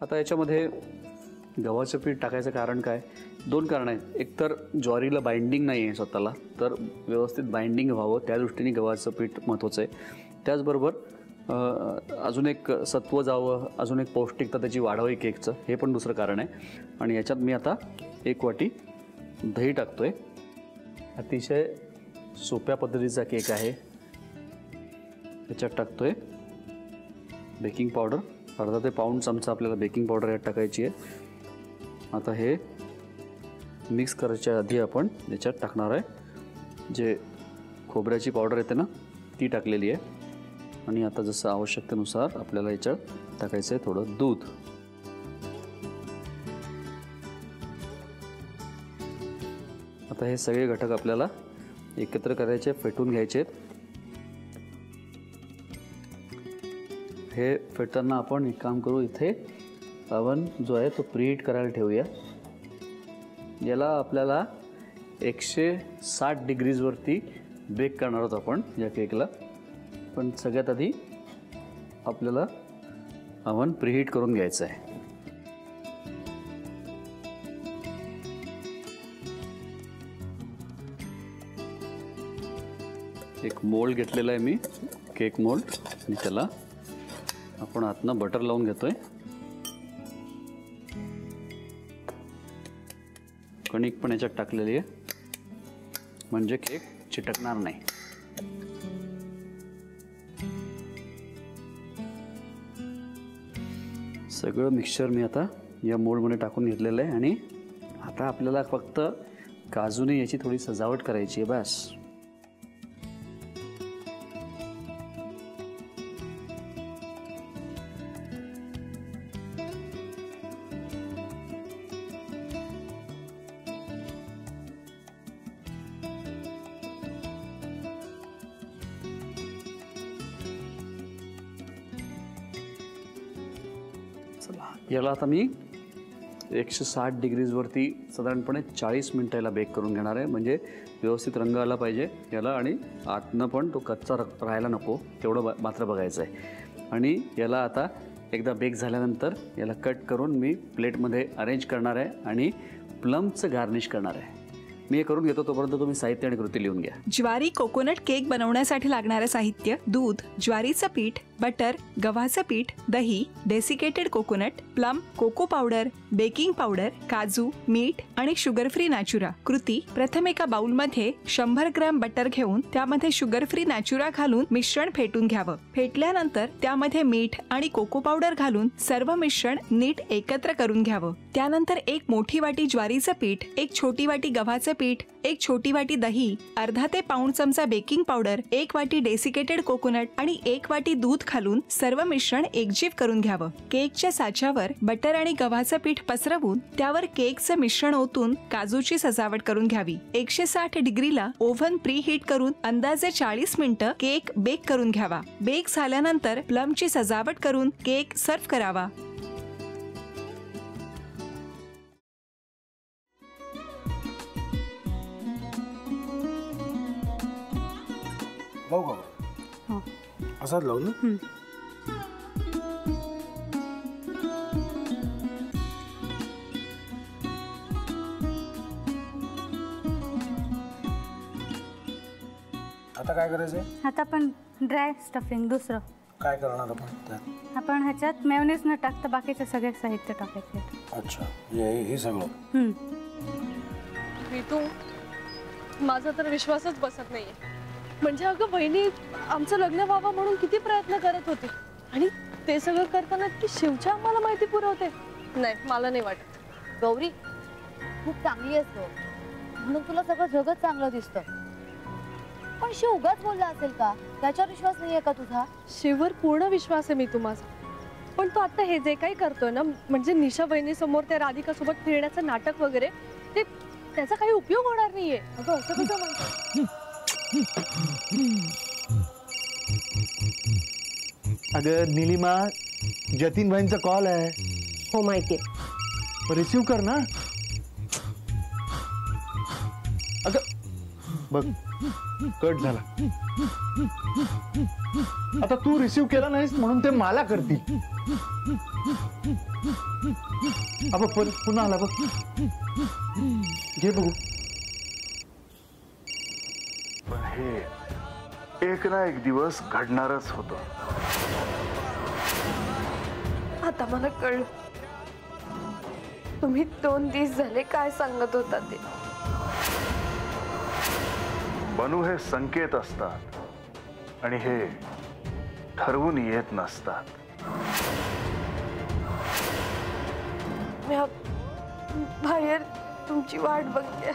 आता याच्यामध्ये गव्हाचं पीठ टाकायचं कारण काय? दोन कारण आहेत. एक तर ज्वारीला बाइंडिंग नाही आहे स्वतःला, तर व्यवस्थित बाइंडिंग व्हावं त्या दृष्टीने गव्हाचं पीठ महत्त्वाचं आहे. त्याचबरोबर अजून एक सत्व जावं, अजून एक पौष्टिकता त्याची वाढावी केकचं, हे पण दुसरं कारण आहे. आणि याच्यात मी आता 1 वाटी दही टाकतो आहे. अतिशय सोप्या पद्धतीचा केक आहे. याच्यात टाकतो आहे बेकिंग पावडर. अर्धा ते पाऊण चमचा आपल्याला बेकिंग पावडर यात टाकायची आहे. आता हे मिक्स करायच्या आधी आपण याच्यात टाकणार आहे जे खोबऱ्याची पावडर येते ना, ती टाकलेली आहे. आणि आता जसं आवश्यकतेनुसार आपल्याला याच्यात टाकायचं आहे थोडं दूध. आता हे सगळे घटक आपल्याला एकत्र करायचे, फेटून घ्यायचे आहेत. हे फेटताना आपण एक काम करू, इथे अवन जो आहे तो प्रीहीट करायला ठेवूया. याला आपल्याला 160 डिग्रीजवरती बेक करणार आहोत आपण या केकला. पण सगळ्यात आधी आपल्याला अवन प्रीहीट करून घ्यायचं आहे. एक मोल्ड घेतलेला आहे मी, केक मोल्ड, आणि त्याला आपण आतनं बटर लावून घेतोय. कणिक पण याच्यात टाकलेली आहे म्हणजे केक चिटकणार नाही. सगळं मिक्सचर मी आता या मोल्डमध्ये टाकून घेतलेलं आहे. आणि आता आपल्याला फक्त काजूने याची थोडी सजावट करायची आहे बस. याला आता मी 160 डिग्रीजवरती साधारणपणे 40 मिनिटं याला बेक करून घेणार आहे. म्हणजे व्यवस्थित रंग आला पाहिजे याला आणि आतनं पण तो कच्चा राहायला नको तेवढं मात्र बघायचं आहे. आणि याला आता एकदा बेक झाल्यानंतर याला कट करून मी प्लेटमध्ये अरेंज करणार आहे आणि प्लमचं गार्निश करणार आहे. मी हे करून घेतो, तोपर्यंत तुम्ही साहित्य आणि कृती लिहून घ्या. ज्वारी कोकोनट केक बनवण्यासाठी लागणारे साहित्य: दूध, ज्वारीचं पीठ, बटर, गव्हाचं पीठ, दही, desiccated coconut, plum, cocoa powder, baking powder, काजू, मीठ आणि शुगर फ्री नॅचुरा. कृती: प्रथम एका बाउलमध्ये 100 ग्रॅम बटर घेऊन त्यामध्ये शुगर फ्री नॅचुरा घालून मिश्रण फेटून घ्यावं. फेटल्यानंतर त्यामध्ये मीठ आणि कोको पावडर घालून सर्व मिश्रण नीट एकत्र करून घ्यावं. त्यानंतर 1 मोठी वाटी ज्वारीचं पीठ, 1 छोटी वाटी गव्हाचं पीठ, 1 छोटी वाटी दही, अर्धा ते पाऊण चमचा बेकिंग पावडर, 1 वाटी डेसिकेटेड कोकोनट आणि 1 वाटी दूध घालून सर्व मिश्रण एकजीव करून घ्यावं. केकच्या साच्यावर बटर आणि गव्हाचं पीठ पसरवून त्यावर केकचं मिश्रण ओतून काजूची सजावट करून घ्यावी. 160 डिग्रीला ओव्हन प्रीहीट करून अंदाजे 40 मिनिटं केक बेक करून घ्यावा. बेक झाल्यानंतर प्लमची सजावट करून केक सर्व्ह करावा. लावू का? असाच लावू ना. आता काय करायचंय? आता आपण ड्राय स्टफिंग दुसरं काय करणार आपण त्यात? आपण ह्याच्यात मेयोनीज न टाकता बाकीचे सगळे साहित्य टाकायचे. अच्छा, हे सगळं. ऋतू, माझा तर विश्वासच बसत नाहीये. म्हणजे अगं बहिणी आमचं लग्न व्हावं म्हणून किती प्रयत्न करत होती आणि ते सगळं करताना ती शिवच्या आम्हाला माहिती पुरवते. नाही, मला नाही वाटत. गौरी खूप चांगली असतो म्हणून तुला सगळं जगत चांगलं दिसतं, पण शिव उगाच बोलला असेल का? त्याच्यावर विश्वास नाहीये का तुझा? शिववर पूर्ण विश्वास आहे मी तुम्हाला, पण तो आता हे जे काही करतोय ना, म्हणजे निशा बहिणी समोर त्या राधिका सोबत फिरण्याचं नाटक वगैरे, ते त्याचा काही उपयोग होणार नाहीये. अगं असं कसं म्हणतो? अगं नीलिमा, जतीन भाईंचा कॉल आहे. हो माहितीये. रिसीव कर ना. अगं बघ, कट झाला. आता तू रिसीव्ह केला नाहीस म्हणून ते मला करतील. अब पुन्हा आला बघ. घे बघू. पण हे एक ना एक दिवस घडणारच होतं. आता मला कळलं तुम्ही 2 दिवस झाले काय सांगत होता ते. बनू हे संकेत असतात आणि हे ठरवून येत नसतात. मी बाहेर तुमची वाट बघते.